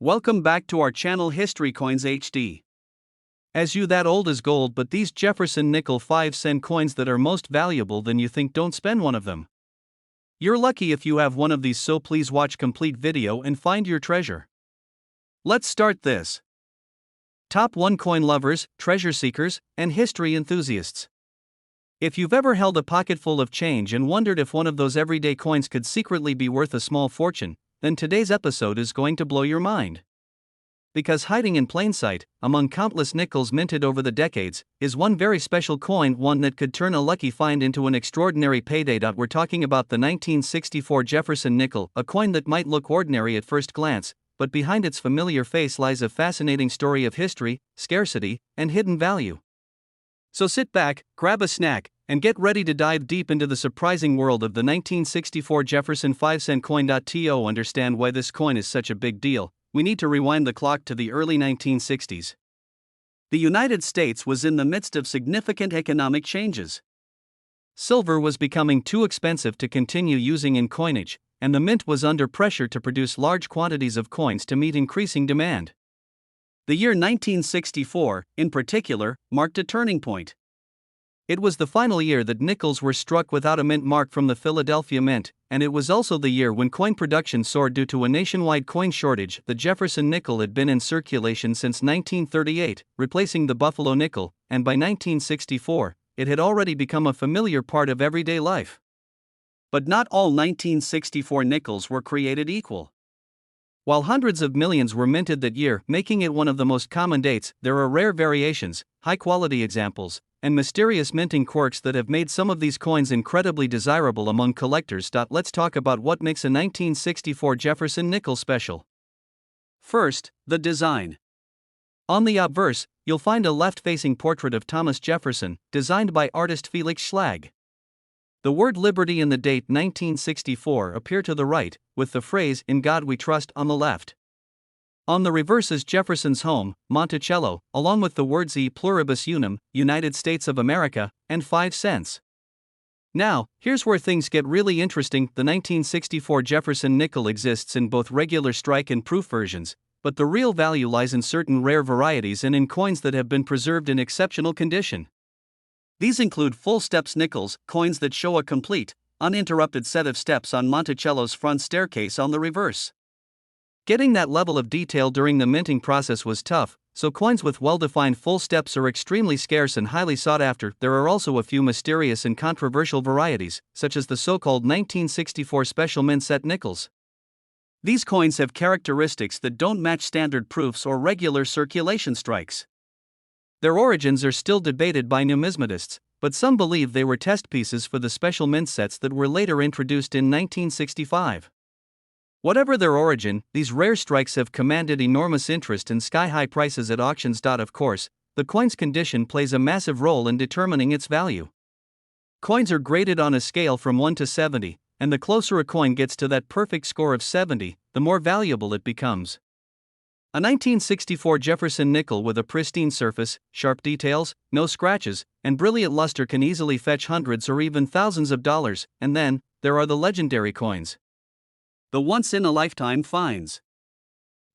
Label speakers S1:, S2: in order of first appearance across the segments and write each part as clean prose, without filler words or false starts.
S1: Welcome back to our channel History Coins HD. As you that old as gold, but these Jefferson nickel 5-cent coins that are most valuable than you think, don't spend one of them. You're lucky if you have one of these, so please watch complete video and find your treasure. Let's start this. Top 1 coin lovers, treasure seekers, and history enthusiasts. If you've ever held a pocket full of change and wondered if one of those everyday coins could secretly be worth a small fortune, then today's episode is going to blow your mind. Because hiding in plain sight, among countless nickels minted over the decades, is one very special coin, one that could turn a lucky find into an extraordinary payday. We're talking about the 1964 Jefferson nickel, a coin that might look ordinary at first glance, but behind its familiar face lies a fascinating story of history, scarcity, and hidden value. So sit back, grab a snack, and get ready to dive deep into the surprising world of the 1964 Jefferson 5-cent coin. To understand why this coin is such a big deal, we need to rewind the clock to the early 1960s. The United States was in the midst of significant economic changes. Silver was becoming too expensive to continue using in coinage, and the mint was under pressure to produce large quantities of coins to meet increasing demand. The year 1964, in particular, marked a turning point. It was the final year that nickels were struck without a mint mark from the Philadelphia Mint, and it was also the year when coin production soared due to a nationwide coin shortage. The Jefferson nickel had been in circulation since 1938, replacing the Buffalo nickel, and by 1964, it had already become a familiar part of everyday life. But not all 1964 nickels were created equal. While hundreds of millions were minted that year, making it one of the most common dates, there are rare variations, high-quality examples, and mysterious minting quirks that have made some of these coins incredibly desirable among collectors. Let's talk about what makes a 1964 Jefferson nickel special. First, the design. On the obverse, you'll find a left-facing portrait of Thomas Jefferson, designed by artist Felix Schlag. The word liberty and the date 1964 appear to the right, with the phrase "In God We Trust" on the left. On the reverse is Jefferson's home, Monticello, along with the words E pluribus unum, United States of America, and 5 cents. Now, here's where things get really interesting. The 1964 Jefferson nickel exists in both regular strike and proof versions, but the real value lies in certain rare varieties and in coins that have been preserved in exceptional condition. These include full steps nickels, coins that show a complete, uninterrupted set of steps on Monticello's front staircase on the reverse. Getting that level of detail during the minting process was tough, so coins with well-defined full steps are extremely scarce and highly sought after. There are also a few mysterious and controversial varieties, such as the so-called 1964 Special Mint Set nickels. These coins have characteristics that don't match standard proofs or regular circulation strikes. Their origins are still debated by numismatists, but some believe they were test pieces for the special mint sets that were later introduced in 1965. Whatever their origin, these rare strikes have commanded enormous interest and sky-high prices at auctions. Of course, the coin's condition plays a massive role in determining its value. Coins are graded on a scale from 1 to 70, and the closer a coin gets to that perfect score of 70, the more valuable it becomes. A 1964 Jefferson nickel with a pristine surface, sharp details, no scratches, and brilliant luster can easily fetch hundreds or even thousands of dollars. And then, there are the legendary coins. The once-in-a-lifetime finds.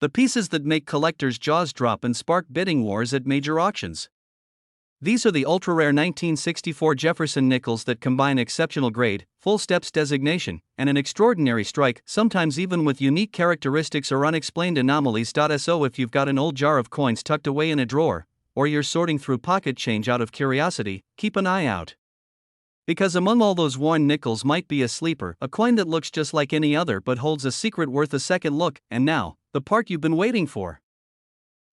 S1: The pieces that make collectors' jaws drop and spark bidding wars at major auctions. These are the ultra-rare 1964 Jefferson nickels that combine exceptional grade, full steps designation, and an extraordinary strike, sometimes even with unique characteristics or unexplained anomalies. So if you've got an old jar of coins tucked away in a drawer, or you're sorting through pocket change out of curiosity, keep an eye out. Because among all those worn nickels might be a sleeper, a coin that looks just like any other but holds a secret worth a second look. And now, the part you've been waiting for.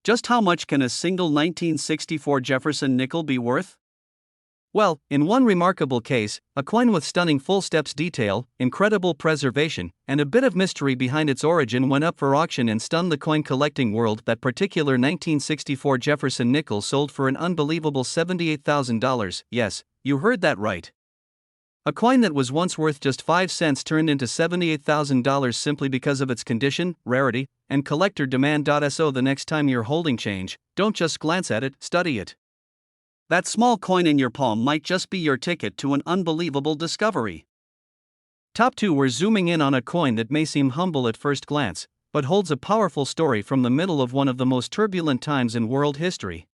S1: Just how much can a single 1964 Jefferson nickel be worth? Well, in one remarkable case, a coin with stunning full steps detail, incredible preservation, and a bit of mystery behind its origin went up for auction and stunned the coin collecting world. That particular 1964 Jefferson nickel sold for an unbelievable $78,000. Yes, you heard that right. A coin that was once worth just 5 cents turned into $78,000 simply because of its condition, rarity, and collector demand. So the next time you're holding change, don't just glance at it, study it. That small coin in your palm might just be your ticket to an unbelievable discovery. Top 2. We're zooming in on a coin that may seem humble at first glance, but holds a powerful story from the middle of one of the most turbulent times in world history.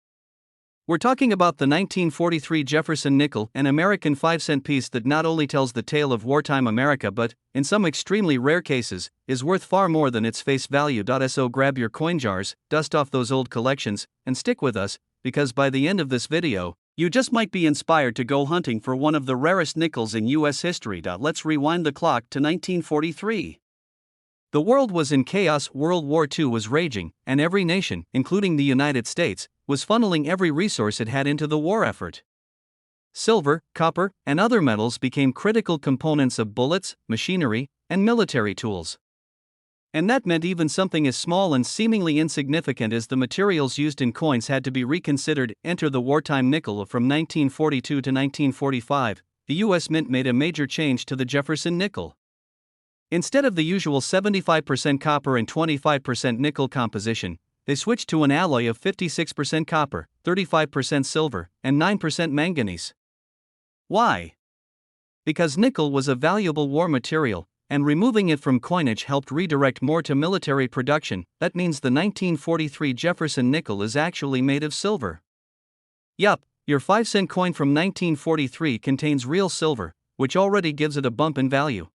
S1: We're talking about the 1943 Jefferson nickel, an American 5-cent piece that not only tells the tale of wartime America but, in some extremely rare cases, is worth far more than its face value. So grab your coin jars, dust off those old collections, and stick with us, because by the end of this video, you just might be inspired to go hunting for one of the rarest nickels in US history. Let's rewind the clock to 1943. The world was in chaos, World War II was raging, and every nation, including the United States, was funneling every resource it had into the war effort. Silver, copper, and other metals became critical components of bullets, machinery, and military tools. And that meant even something as small and seemingly insignificant as the materials used in coins had to be reconsidered. Enter the wartime nickel. From 1942 to 1945, the U.S. Mint made a major change to the Jefferson nickel. Instead of the usual 75% copper and 25% nickel composition, they switched to an alloy of 56% copper, 35% silver, and 9% manganese. Why? Because nickel was a valuable war material, and removing it from coinage helped redirect more to military production. That means the 1943 Jefferson nickel is actually made of silver. Yup, your 5-cent coin from 1943 contains real silver, which already gives it a bump in value.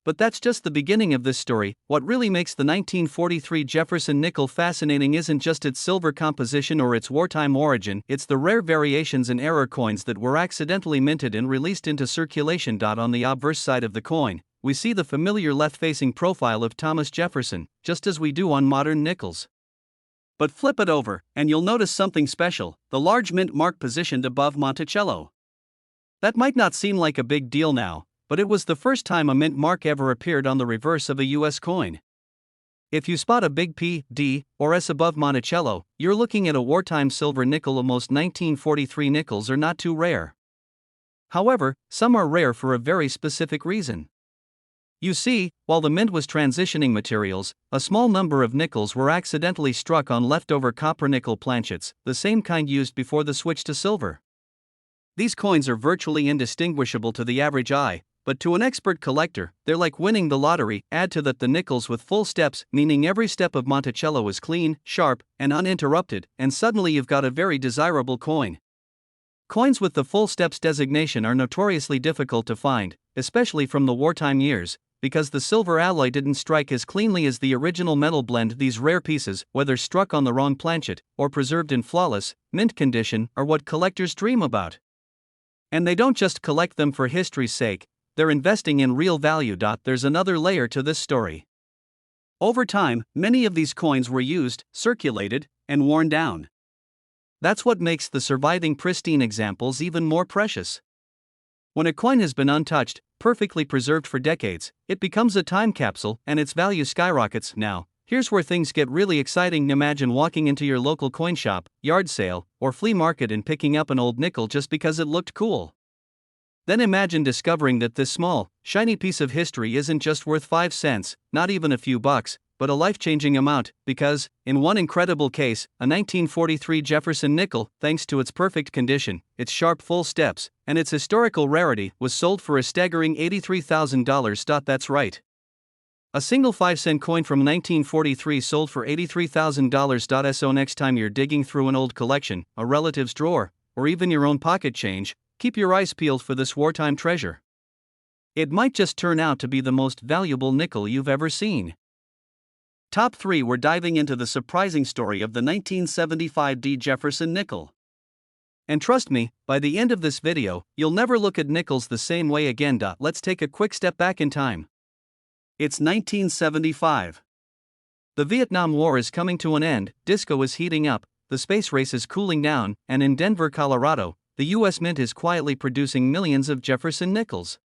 S1: But that's just the beginning of this story. What really makes the 1943 Jefferson nickel fascinating isn't just its silver composition or its wartime origin, it's the rare variations and error coins that were accidentally minted and released into circulation. On the obverse side of the coin, we see the familiar left-facing profile of Thomas Jefferson, just as we do on modern nickels. But flip it over, and you'll notice something special: the large mint mark positioned above Monticello. That might not seem like a big deal now, but it was the first time a mint mark ever appeared on the reverse of a US coin. If you spot a big P, D, or S above Monticello, you're looking at a wartime silver nickel. Most 1943 nickels are not too rare. However, some are rare for a very specific reason. You see, while the mint was transitioning materials, a small number of nickels were accidentally struck on leftover copper-nickel planchets, the same kind used before the switch to silver. These coins are virtually indistinguishable to the average eye, but to an expert collector, they're like winning the lottery. Add to that the nickels with full steps, meaning every step of Monticello is clean, sharp, and uninterrupted, and suddenly you've got a very desirable coin. Coins with the full steps designation are notoriously difficult to find, especially from the wartime years, because the silver alloy didn't strike as cleanly as the original metal blend. These rare pieces, whether struck on the wrong planchet, or preserved in flawless, mint condition, are what collectors dream about. And they don't just collect them for history's sake, they're investing in real value. There's another layer to this story. Over time, many of these coins were used, circulated, and worn down. That's what makes the surviving pristine examples even more precious. When a coin has been untouched, perfectly preserved for decades, it becomes a time capsule and its value skyrockets. Now, here's where things get really exciting. Imagine walking into your local coin shop, yard sale, or flea market and picking up an old nickel just because it looked cool. Then imagine discovering that this small, shiny piece of history isn't just worth 5 cents, not even a few bucks, but a life-changing amount, because, in one incredible case, a 1943 Jefferson nickel, thanks to its perfect condition, its sharp full steps, and its historical rarity, was sold for a staggering $83,000. That's right. A single 5-cent coin from 1943 sold for $83,000. So next time you're digging through an old collection, a relative's drawer, or even your own pocket change, keep your eyes peeled for this wartime treasure. It might just turn out to be the most valuable nickel you've ever seen. Top 3. We're diving into the surprising story of the 1975 D. Jefferson nickel. And trust me, by the end of this video, you'll never look at nickels the same way again. Let's take a quick step back in time. It's 1975. The Vietnam War is coming to an end, disco is heating up, the space race is cooling down, and in Denver, Colorado, the U.S. Mint is quietly producing millions of Jefferson nickels.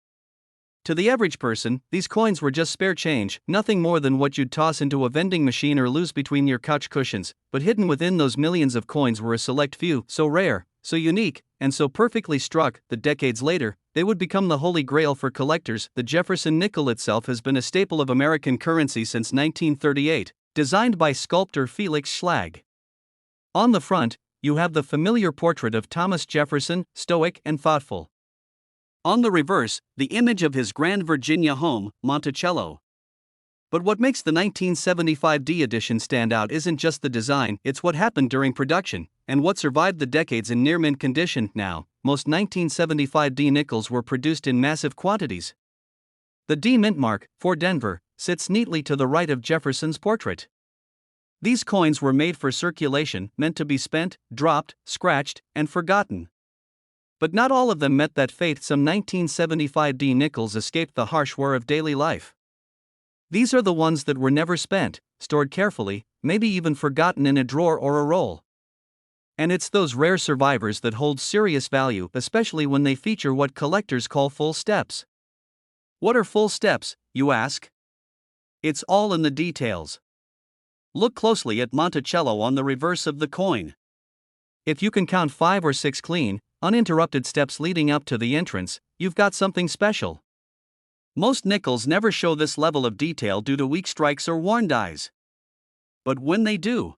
S1: To the average person, these coins were just spare change, nothing more than what you'd toss into a vending machine or lose between your couch cushions, but hidden within those millions of coins were a select few, so rare, so unique, and so perfectly struck that decades later, they would become the holy grail for collectors. The Jefferson nickel itself has been a staple of American currency since 1938, designed by sculptor Felix Schlag. On the front, you have the familiar portrait of Thomas Jefferson, stoic and thoughtful. On the reverse, the image of his Grand Virginia home, Monticello. But what makes the 1975D edition stand out isn't just the design, it's what happened during production, and what survived the decades in near mint condition. Now, most 1975D nickels were produced in massive quantities. The D mint mark, for Denver, sits neatly to the right of Jefferson's portrait. These coins were made for circulation, meant to be spent, dropped, scratched, and forgotten. But not all of them met that fate. Some 1975D nickels escaped the harsh whir of daily life. These are the ones that were never spent, stored carefully, maybe even forgotten in a drawer or a roll. And it's those rare survivors that hold serious value, especially when they feature what collectors call full steps. What are full steps, you ask? It's all in the details. Look closely at Monticello on the reverse of the coin. If you can count 5 or 6 clean, uninterrupted steps leading up to the entrance, you've got something special. Most nickels never show this level of detail due to weak strikes or worn dies. But when they do,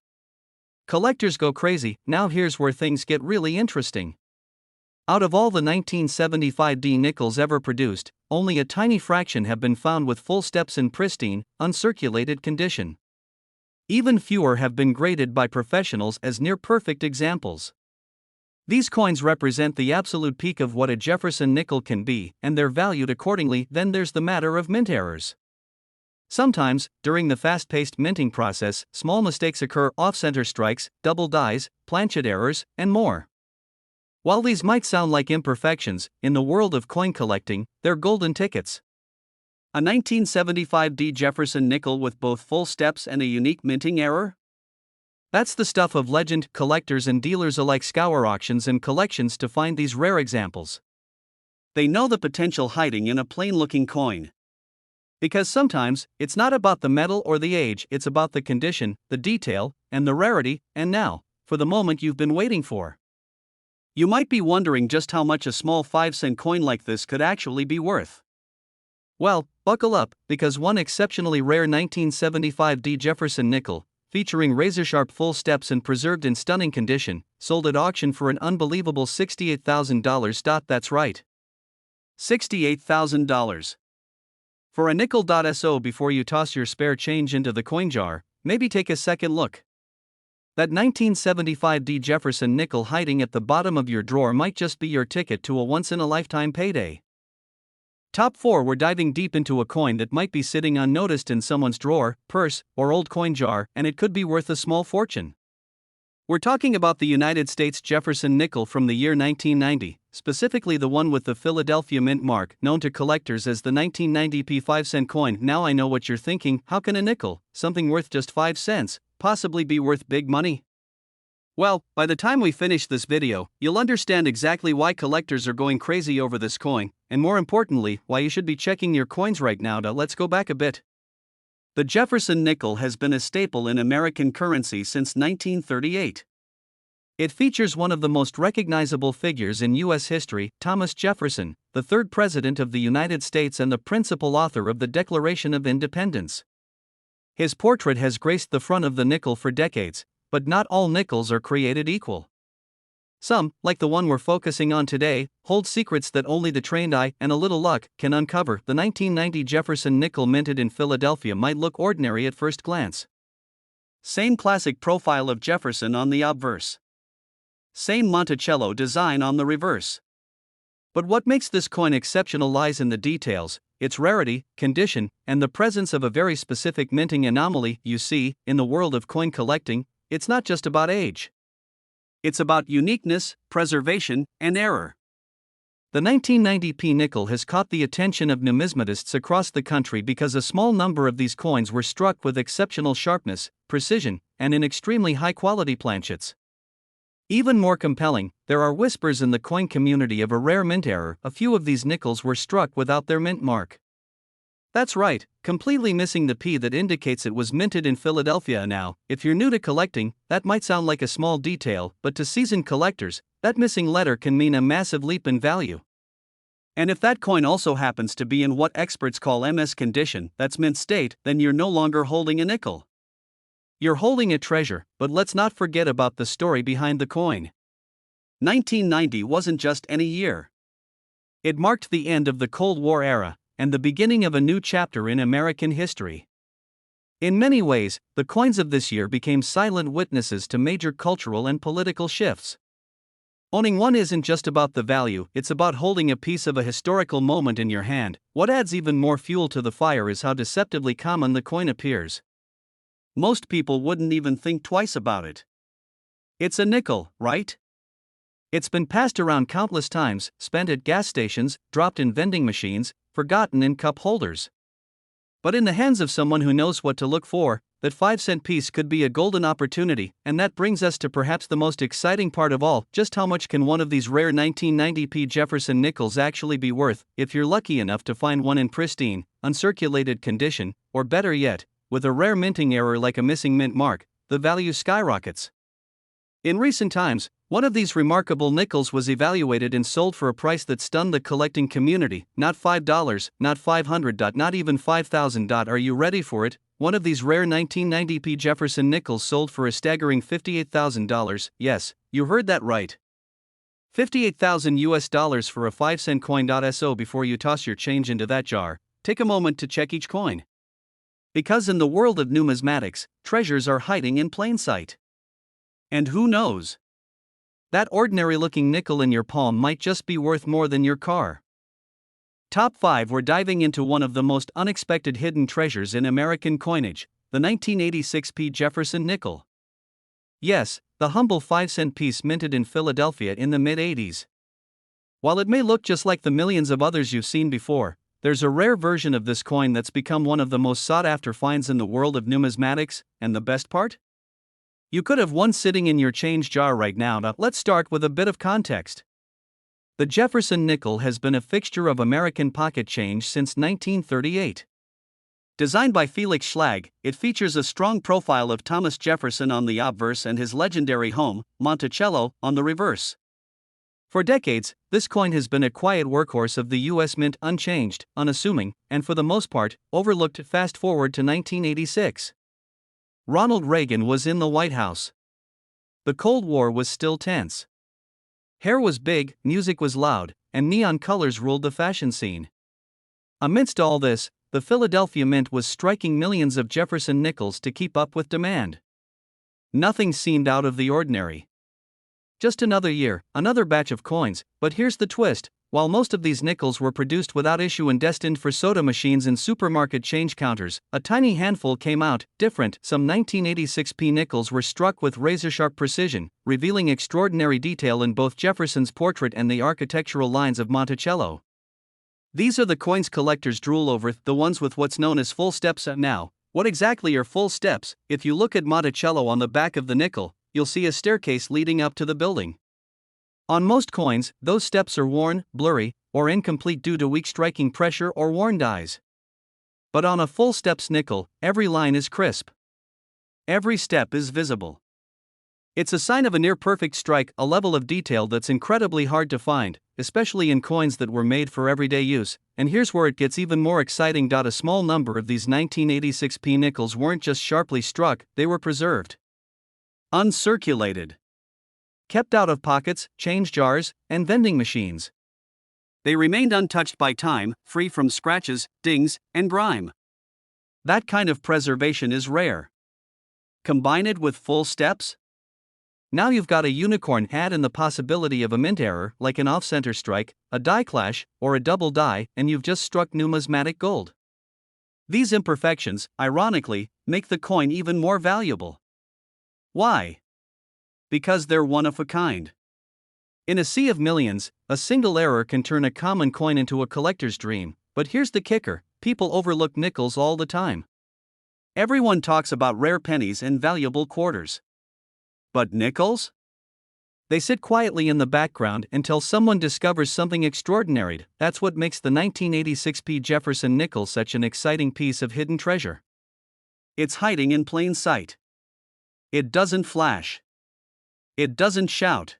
S1: collectors go crazy. Now here's where things get really interesting. Out of all the 1975D nickels ever produced, only a tiny fraction have been found with full steps in pristine, uncirculated condition. Even fewer have been graded by professionals as near-perfect examples. These coins represent the absolute peak of what a Jefferson nickel can be, and they're valued accordingly. Then there's the matter of mint errors. Sometimes, during the fast-paced minting process, small mistakes occur: off-center strikes, double dies, planchet errors, and more. While these might sound like imperfections, in the world of coin collecting, they're golden tickets. A 1975D Jefferson nickel with both full steps and a unique minting error? That's the stuff of legend. Collectors and dealers alike scour auctions and collections to find these rare examples. They know the potential hiding in a plain-looking coin. Because sometimes, it's not about the metal or the age, it's about the condition, the detail, and the rarity. And now, for the moment you've been waiting for. You might be wondering just how much a small 5-cent coin like this could actually be worth. Well, buckle up, because one exceptionally rare 1975D Jefferson nickel, featuring razor-sharp full steps and preserved in stunning condition, sold at auction for an unbelievable $68,000. That's right. $68,000. For a nickel. So before you toss your spare change into the coin jar, maybe take a second look. That 1975D Jefferson nickel hiding at the bottom of your drawer might just be your ticket to a once-in-a-lifetime payday. Top 4. We're diving deep into a coin that might be sitting unnoticed in someone's drawer, purse, or old coin jar, and it could be worth a small fortune. We're talking about the United States Jefferson nickel from the year 1990, specifically the one with the Philadelphia mint mark, known to collectors as the 1990p 5-cent coin. Now I know what you're thinking: how can a nickel, something worth just 5 cents, possibly be worth big money? Well, by the time we finish this video, you'll understand exactly why collectors are going crazy over this coin, and more importantly, why you should be checking your coins right now. Let's go back a bit. The Jefferson nickel has been a staple in American currency since 1938. It features one of the most recognizable figures in U.S. history, Thomas Jefferson, the third President of the United States and the principal author of the Declaration of Independence. His portrait has graced the front of the nickel for decades, but not all nickels are created equal. Some, like the one we're focusing on today, hold secrets that only the trained eye and a little luck can uncover. The 1990 Jefferson nickel minted in Philadelphia might look ordinary at first glance. Same classic profile of Jefferson on the obverse. Same Monticello design on the reverse. But what makes this coin exceptional lies in the details: its rarity, condition, and the presence of a very specific minting anomaly. You see, in the world of coin collecting, it's not just about age. It's about uniqueness, preservation, and error. The 1990p nickel has caught the attention of numismatists across the country because a small number of these coins were struck with exceptional sharpness, precision, and in extremely high-quality planchets. Even more compelling, there are whispers in the coin community of a rare mint error. A few of these nickels were struck without their mint mark. That's right, completely missing the P that indicates it was minted in Philadelphia. Now, if you're new to collecting, that might sound like a small detail, but to seasoned collectors, that missing letter can mean a massive leap in value. And if that coin also happens to be in what experts call MS condition, that's mint state, then you're no longer holding a nickel. You're holding a treasure. But let's not forget about the story behind the coin. 1990 wasn't just any year. It marked the end of the Cold War era, and the beginning of a new chapter in American history. In many ways, the coins of this year became silent witnesses to major cultural and political shifts. Owning one isn't just about the value, it's about holding a piece of a historical moment in your hand. What adds even more fuel to the fire is how deceptively common the coin appears. Most people wouldn't even think twice about it. It's a nickel, right? It's been passed around countless times, spent at gas stations, dropped in vending machines, forgotten in cup holders. But in the hands of someone who knows what to look for, that 5-cent piece could be a golden opportunity, and that brings us to perhaps the most exciting part of all: just how much can one of these rare 1990p Jefferson Nickels actually be worth, if you're lucky enough to find one in pristine, uncirculated condition, or better yet, with a rare minting error like a missing mint mark, the value skyrockets. In recent times, one of these remarkable nickels was evaluated and sold for a price that stunned the collecting community. Not $5, not $500, not even $5,000. Are you ready for it? One of these rare 1990p Jefferson Nickels sold for a staggering $58,000. Yes, you heard that right. $58,000 for a 5-cent coin. So before you toss your change into that jar, take a moment to check each coin. Because in the world of numismatics, treasures are hiding in plain sight. And who knows? That ordinary-looking nickel in your palm might just be worth more than your car. Top 5. We're diving into one of the most unexpected hidden treasures in American coinage, the 1986p Jefferson nickel. Yes, the humble 5-cent piece minted in Philadelphia in the mid-80s. While it may look just like the millions of others you've seen before, there's a rare version of this coin that's become one of the most sought-after finds in the world of numismatics, and the best part? You could have one sitting in your change jar right now. Now, let's start with a bit of context. The Jefferson nickel has been a fixture of American pocket change since 1938. Designed by Felix Schlag, it features a strong profile of Thomas Jefferson on the obverse and his legendary home, Monticello, on the reverse. For decades, this coin has been a quiet workhorse of the U.S. Mint, unchanged, unassuming, and for the most part, overlooked. Fast forward to 1986. Ronald Reagan was in the White House. The Cold War was still tense. Hair was big, music was loud, and neon colors ruled the fashion scene. Amidst all this, the Philadelphia Mint was striking millions of Jefferson nickels to keep up with demand. Nothing seemed out of the ordinary. Just another year, another batch of coins, but here's the twist: while most of these nickels were produced without issue and destined for soda machines and supermarket change counters, a tiny handful came out, different. Some 1986p nickels were struck with razor-sharp precision, revealing extraordinary detail in both Jefferson's portrait and the architectural lines of Monticello. These are the coins collectors drool over, the ones with what's known as full steps. Now, what exactly are full steps? If you look at Monticello on the back of the nickel, you'll see a staircase leading up to the building. On most coins, those steps are worn, blurry, or incomplete due to weak striking pressure or worn dies. But on a full steps nickel, every line is crisp. Every step is visible. It's a sign of a near-perfect strike, a level of detail that's incredibly hard to find, especially in coins that were made for everyday use. And here's where it gets even more exciting. A small number of these 1986p nickels weren't just sharply struck, they were preserved. Uncirculated. Kept out of pockets, change jars, and vending machines. They remained untouched by time, free from scratches, dings, and grime. That kind of preservation is rare. Combine it with full steps? Now you've got a unicorn. Add in the possibility of a mint error, like an off-center strike, a die clash, or a double die, and you've just struck numismatic gold. These imperfections, ironically, make the coin even more valuable. Why? Because they're one of a kind. In a sea of millions, a single error can turn a common coin into a collector's dream. But here's the kicker: people overlook nickels all the time. Everyone talks about rare pennies and valuable quarters. But nickels? They sit quietly in the background until someone discovers something extraordinary. That's what makes the 1986p Jefferson nickel such an exciting piece of hidden treasure. It's hiding in plain sight. It doesn't flash. It doesn't shout.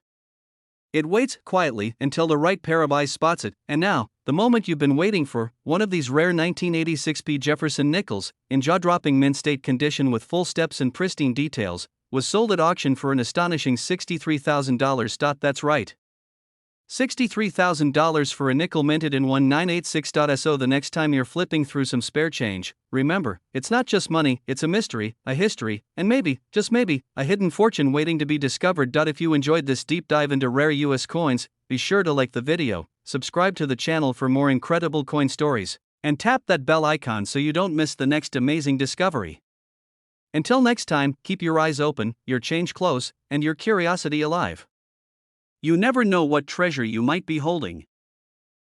S1: It waits quietly until the right pair of eyes spots it, and now, the moment you've been waiting for, one of these rare 1986p Jefferson nickels, in jaw-dropping mint state condition with full steps and pristine details, was sold at auction for an astonishing $63,000. That's right. $63,000 for a nickel minted in 1986.so. The next time you're flipping through some spare change, remember, it's not just money, it's a mystery, a history, and maybe, just maybe, a hidden fortune waiting to be discovered. If you enjoyed this deep dive into rare US coins, be sure to like the video, subscribe to the channel for more incredible coin stories, and tap that bell icon so you don't miss the next amazing discovery. Until next time, keep your eyes open, your change close, and your curiosity alive. You never know what treasure you might be holding.